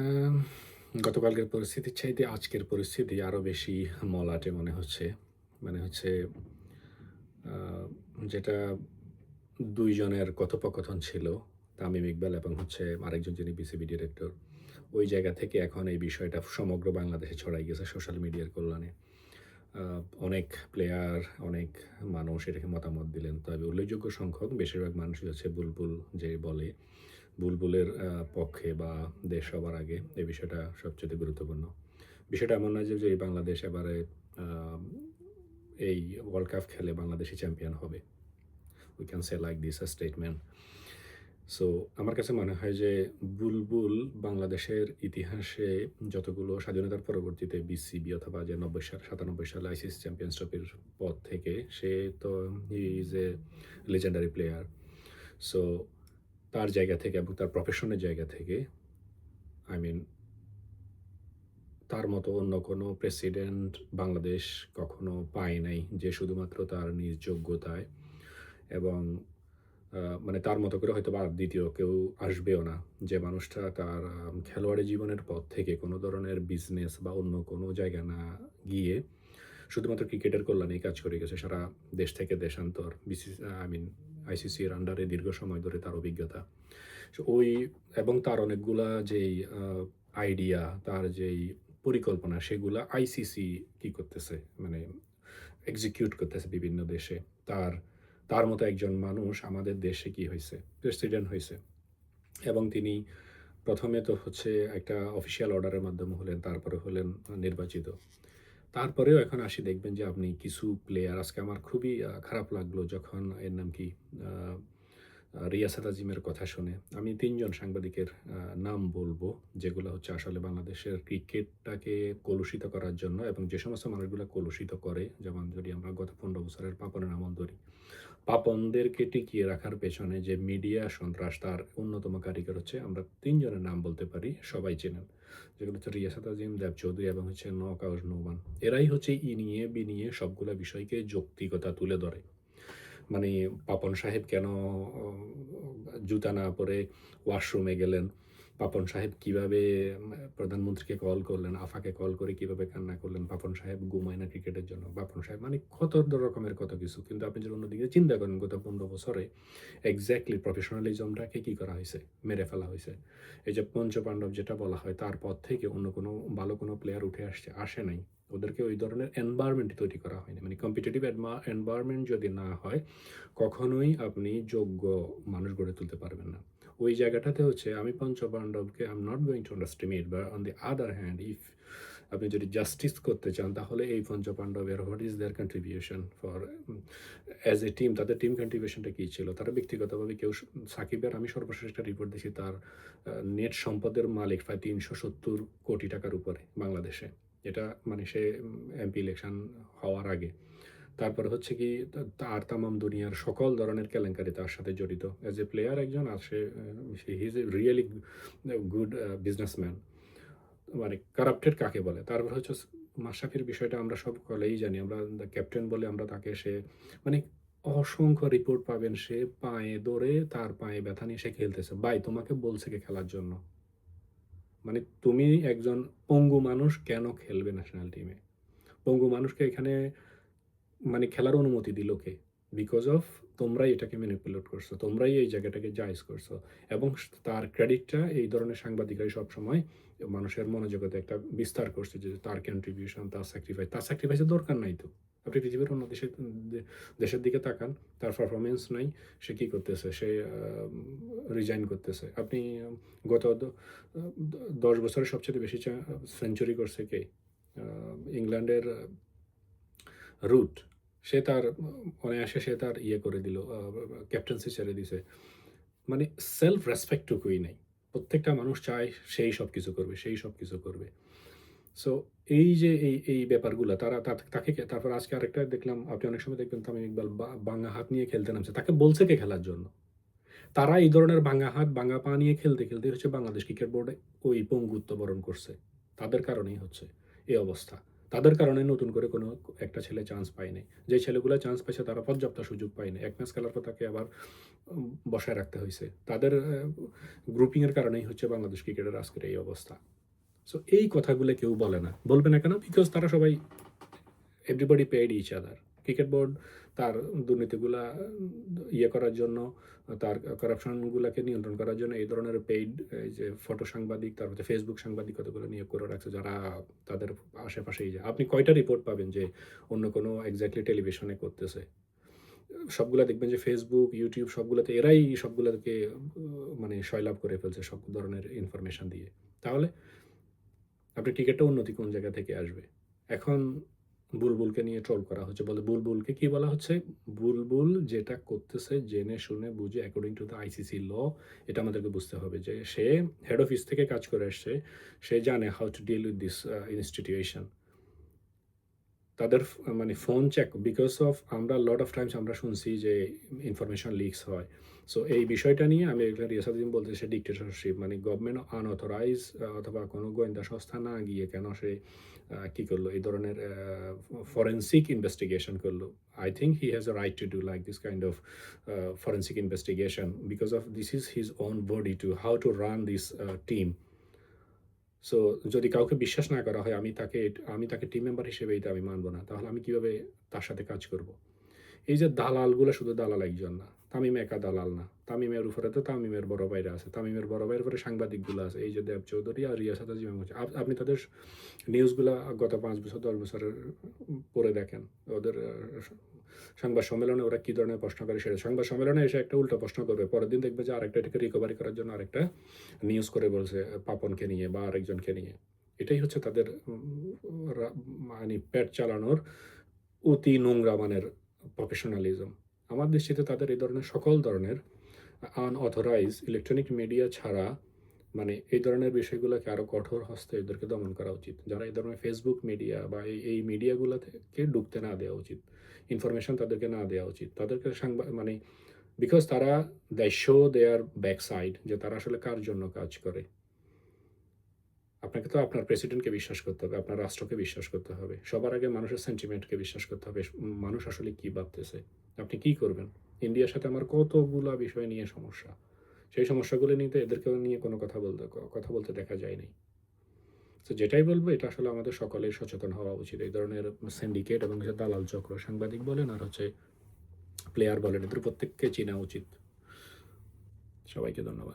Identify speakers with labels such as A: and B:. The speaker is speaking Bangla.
A: আম গতকালকের পরিস্থিতির চাইতে আজকের পরিস্থিতি আরো বেশি মলাটে মনে হচ্ছে। মানে হচ্ছে আ যেটা ২ জনের কথোপকথন ছিল, তামিম ইকবাল এবং হচ্ছে আরেকজন যিনি বিসিবি ডিরেক্টর। ওই জায়গা থেকে এখন এই বিষয়টা সমগ্র বাংলাদেশে ছড়াই গেছে সোশ্যাল মিডিয়ার কল্যাণে। আ অনেক প্লেয়ার, অনেক মানুষ এটাকে মতামত দিলেন। তবে উল্লেখযোগ্য সংখ্যক বেশিরভাগ মানুষই হচ্ছে বুলবুল যে বলে, বুলবুলের পক্ষে বা দেশ সবার আগে এই বিষয়টা সবচাইতে গুরুত্বপূর্ণ। বিষয়টা এমন নয় যে বাংলাদেশ এবারে আ এই ওয়ার্ল্ড কাপ খেলে বাংলাদেশই চ্যাম্পিয়ন হবে। We can say like this a statement. So আমার কাছে মনে হয় যে বুলবুল বাংলাদেশের ইতিহাসে যতগুলো স্বাধীনতার পরবর্তীতে বিসিবি অথবা যে ৯০ সাল ৯৭ সালে আইসিসি চ্যাম্পিয়ন্স ট্রফির পর থেকে সে তো হি is A legendary player. So তার জায়গা থেকে এবং তার প্রফেশনের জায়গা থেকে আই মিন তার মতো অন্য কোনো প্রেসিডেন্ট বাংলাদেশ কখনো পায় নাই যে শুধুমাত্র তার নিজ যোগ্যতায় এবং মানে তার মতো করে হয়তোবা আর দ্বিতীয় কেউ আসবেও না। যে মানুষটা তার খেলোয়াড়ি জীবনের পর থেকে কোনো ধরনের বিজনেস বা অন্য কোনো জায়গায় না গিয়ে শুধুমাত্র ক্রিকেটের কল্যাণেই কাজ করে গেছে সারা দেশ থেকে দেশান্তর। আই মিন আইসিসির আন্ডারে দীর্ঘ সময় ধরে তার অভিজ্ঞতা। সো ওই এবং তার অনেকগুলা যেই আইডিয়া, তার যেই পরিকল্পনা সেগুলা আইসিসি কি করতেছে মানে এক্সিকিউট করতেছে বিভিন্ন দেশে। তার তার মতো একজন মানুষ আমাদের দেশে কি হইছে? প্রেসিডেন্ট হইছে এবং তিনি ১ম এ তো হচ্ছে একটা অফিসিয়াল অর্ডারের মাধ্যমে হলেন, তারপরে হলেন নির্বাচিত। তারপরেও এখন আসি দেখবেন যে আপনি কিছু প্লেয়ার আজকে আমার খুবই খারাপ লাগলো যখন এর নাম কি? আ রিয়াসাত আজিমের কথা শুনে। আমি ৩ জন সাংবাদিকের নাম বলবো, যেগুলো হচ্ছে আসলে বাংলাদেশের ক্রিকেটটাকে কলুষিত করার জন্য এবং যে সমস্ত মানুষগুলা কলুষিত করে, যেমন যদি আমরা গত ১৫ বছরের পাপনের আমল ধরি। পাপনদেরকে টিকিয়ে রাখার পেছনে যে মিডিয়া সন্ত্রাস তার অন্যতম কারিগর হচ্ছে আমরা ৩ জনের নাম বলতে পারি, সবাই চেনেন। যেগুলো হচ্ছে রিয়াসাত আজিম, দেব চৌধুরী এবং হচ্ছে নওকার নোমান। এরাই হচ্ছে ইনিয়ে বিনিয়ে সবগুলা বিষয়কে যৌক্তিকতা তুলে ধরে। মানে পাপন সাহেব কেন অ জুতা না পরে ওয়াশরুমে গেলেন? পাপন সাহেব কিভাবে প্রধানমন্ত্রীকে কল করলেন? আফাকে কল করে কিভাবে কান্না করলেন? পাপন সাহেব ঘুমায় না ক্রিকেটের জন্য। পাপন সাহেব মানে কত রকমের কত কিছু। কিন্তু আপনি যদি অন্যদিকে চিন্তা করেন গত ১৫ বছরে এক্সাক্টলি প্রফেশনালিজমটাকে কি করা হইছে? মেরে ফেলা হইছে। এই যে পঞ্চপাণ্ডব যেটা বলা হয় তারপর থেকে অন্য কোনো ভালো কোনো প্লেয়ার উঠে আসে নাই। ওদেরকে ওই ধরনের এনভায়রনমেন্ট তৈরি করা হয়নি। মানে কম্পিটিটিভ এনভায়রনমেন্ট যদি না হয় কখনোই আপনি যোগ্য মানুষ গড়ে তুলতে পারবেন না। ওই জায়গাটাতে হচ্ছে আমি পঞ্চপাণ্ডবকে I am not going to underestimate but on the other hand আপনি যদি জাস্টিস করতে চান তাহলে এই পঞ্চপাণ্ডবের what is there contribution for as a team তাদের টিম কন্ট্রিবিউশনটা কী ছিল? তারা ব্যক্তিগতভাবে কেউ সাকিবের আমি সর্বশেষ একটা রিপোর্ট দেখি তার নেট সম্পদের মালিক প্রায় ৩৭০ কোটি টাকার উপরে বাংলাদেশে। এটা মানে সে এমপি ইলেকশন হওয়ার আগে। তারপরে হচ্ছে কি তার তামাম দুনিয়ার সকল ধরনের কেলেঙ্কারি তার সাথে জড়িত। অ্যাজ এ প্লেয়ার একজন আর he is a really good businessman. মানে কারাপ্টেড কাকে বলে? তারপর হচ্ছে মাশরাফির বিষয়টা আমরা সকলেই জানি। আমরা ক্যাপ্টেন বলে আমরা তাকে মানে অসংখ্য রিপোর্ট পাবেন সে পায়ে ধরে তার পায়ে ব্যথা নিয়ে সে খেলতেছে। ভাই তোমাকে বলছে কে খেলার জন্য? মানে তুমি একজন পঙ্গু মানুষ কেন খেলবে ন্যাশনাল টিমে? পঙ্গু মানুষকে এখানে মানে খেলার অনুমতি দিল কে? বিকজ অফ তোমরাই এটাকে ম্যানিপুলেট করছো। তোমরাই এই জায়গাটাকে জায়েজ করছো। এবং তার ক্রেডিটটা এই ধরনের সাংবাদিকরাই সবসময় মানুষের মনোজগতে একটা বিস্তার করছে যে তার কন্ট্রিবিউশন, তার স্যাক্রিফাইস। তার স্যাক্রিফাইসের দরকার নাই তো। আপনি পৃথিবীর অন্য দেশের দিকে তাকান, তার পারফরম্যান্স নাই। সে কি করতেছে? সে রিজাইন করতেছে। আপনি গত ১০ বছরে সবচাইতে বেশি সেঞ্চুরি করছে কে? আ ইংল্যান্ডের রুট। সে তার অনায়াসে সে তার ইয়ে করে দিল, ক্যাপ্টেন্সি ছেড়ে দিছে। মানে সেলফ রেসপেক্ট টুকুই নাই। প্রত্যেকটা মানুষ চায় সেই সবকিছু করবে, সেই সবকিছু করবে। সো এই যে এই ব্যাপারগুলা তারা তাকে তারপর আজকে আরেকটা দেখলাম আপনি অনেক সময় দেখবেন তামিম ইকবাল বাঙ্গা হাত নিয়ে খেলতে নামছে। তাকে বলছে কে খেলার জন্য? তারা এই ধরনের বাঙ্গা হাত, বাঙ্গা পা নিয়ে খেলতে হচ্ছে বাংলাদেশ ক্রিকেট বোর্ডে ওই পঙ্গুত্ব বরণ করছে। তাদের কারণেই হচ্ছে এই অবস্থা। তাদের কারণে নতুন করে কোনো একটা ছেলে চান্স পায় নাই। যে ছেলেগুলা চান্স পাইছে তারা পর্যাপ্ত সুযোগ পায় নাই। ১ ম্যাচ খেলার পর তাকে আবার বসায় রাখতে হইছে। তাদের গ্রুপিং এর কারণেই হচ্ছে বাংলাদেশ ক্রিকেটের আজকের এই অবস্থা। সো এই কথাগুলো কেউ বলে না। বলবে না কেন? বিকজ তারা সবাই everybody paid each other. Cricket board তার দুর্নীতিগুলা ইয়ে করার জন্য, তার করাপশনগুলাকে নিয়ন্ত্রণ করার জন্য এই ধরনের পেইড এই যে ফটো সাংবাদিক, তারপরে ফেসবুক সাংবাদিকতাগুলো নিয়োগ করে রাখছে যারা তাদের আশেপাশেই যায়। আপনি কয়টা রিপোর্ট পাবেন যে অন্য কোনো এক্স্যাক্টলি টেলিভিশনে করতেছে? সবগুলা দেখবেন যে ফেসবুক, ইউটিউব সবগুলাতে এরাই সবগুলাকে মানে সয়লাব করে ফেলছে সব ধরনের ইনফরমেশন দিয়ে। তাহলে আপনার ক্রিকেটটা উন্নতি কোন জায়গা থেকে আসবে? এখন বুলবুলকে নিয়ে ট্রোল করা হচ্ছে। বলে বুলবুলকে কি বলা হচ্ছে? বুলবুল যেটা করতেছে জেনে শুনে বুঝে অ্যাকর্ডিং টু দ্য আইসিসি ল, এটা আমাদেরকে বুঝতে হবে যে সে হেড অফিস থেকে কাজ করে আসছে। সে জানে how to deal with this institution. তাদের মানে ফোন চেক বিকজ অফ আমরা লট অফ টাইমস আমরা শুনছি যে ইনফরমেশন লিকস হয়। সো এই বিষয়টা নিয়ে আমি এগুলো রিয়াসাউদ্দিন বলতেছি ডিক্টেটরশিপ, মানে গভর্নমেন্ট আনঅথরাইজ অথবা কোনো গোয়েন্দা সংস্থা না গিয়ে কেন সে কী করলো এই ধরনের ফরেন্সিক ইনভেস্টিগেশন করলো। I think he has a right to do like this kind of forensic investigation because of this is his own body to how to run this team. So যদি কাউকে বিশ্বাস না করা হয় আমি তাকে টিম মেম্বার হিসেবে এটা আমি মানব না। তাহলে আমি কিভাবে তার সাথে কাজ করব? এই যে দালালগুলো শুধু দালাল একজন না। তামিম একা দালাল না। তামিমের উপরে তো তামিমের বড় ভাইরা আছে। তামিমের বড় ভাইয়ের উপরে সাংবাদিকগুলো আছে। এই যে দেব চৌধুরী আর রিয়াসাত আজিম হচ্ছে। আপনি তাদের নিউজগুলা গত ৫ বছর ১০ বছরের পড়ে দেখেন। ওদের সংবাদ সম্মেলনে ওরা কী ধরনের প্রশ্ন করে সেটা সংবাদ সম্মেলনে এসে একটা উল্টো প্রশ্ন করবে। পরের দিন দেখবে যে আরেকটা এটাকে রিকভারি করার জন্য আরেকটা নিউজ করে বলছে পাপনকে নিয়ে বা আরেকজনকে নিয়ে। এটাই হচ্ছে তাদের মানে পেট চালানোর অতি নোংরা মানের প্রফেশনালিজম। আমার দৃষ্টিতে তাদের এই ধরনের সকল ধরনের আনঅথরাইজ ইলেকট্রনিক মিডিয়া ছাড়া মানে এই ধরনের বিষয়গুলোকে আরও কঠোর হস্তে এদেরকে দমন করা উচিত। যারা এই ধরনের ফেসবুক মিডিয়া বা এই মিডিয়াগুলো থেকে ঢুকতে না দেওয়া উচিত। ইনফরমেশন তাদেরকে না দেওয়া উচিত। তাদেরকে মানে বিকজ তারা they show their back side যে তারা আসলে কার জন্য কাজ করে। আপনাকে তো আপনার প্রেসিডেন্টকে বিশ্বাস করতে হবে, আপনার রাষ্ট্রকে বিশ্বাস করতে হবে। সবার আগে মানুষের সেন্টিমেন্টকে বিশ্বাস করতে হবে। মানুষ আসলে কী ভাবতেছে? আপনি কী করবেন? ইন্ডিয়ার সাথে আমার কতগুলা বিষয় নিয়ে সমস্যা। সেই সমস্যাগুলো নিয়ে তো এদেরকেও নিয়ে কোনো কথা বলতে দেখা যায়নি। তো যেটাই বলব এটা আসলে আমাদের সকলের সচেতন হওয়া উচিত। এই ধরনের সিন্ডিকেট এবং দালাল চক্র, সাংবাদিক বলেন আর হচ্ছে প্লেয়ার বলেন, এদের প্রত্যেককে চেনা উচিত। সবাইকে ধন্যবাদ।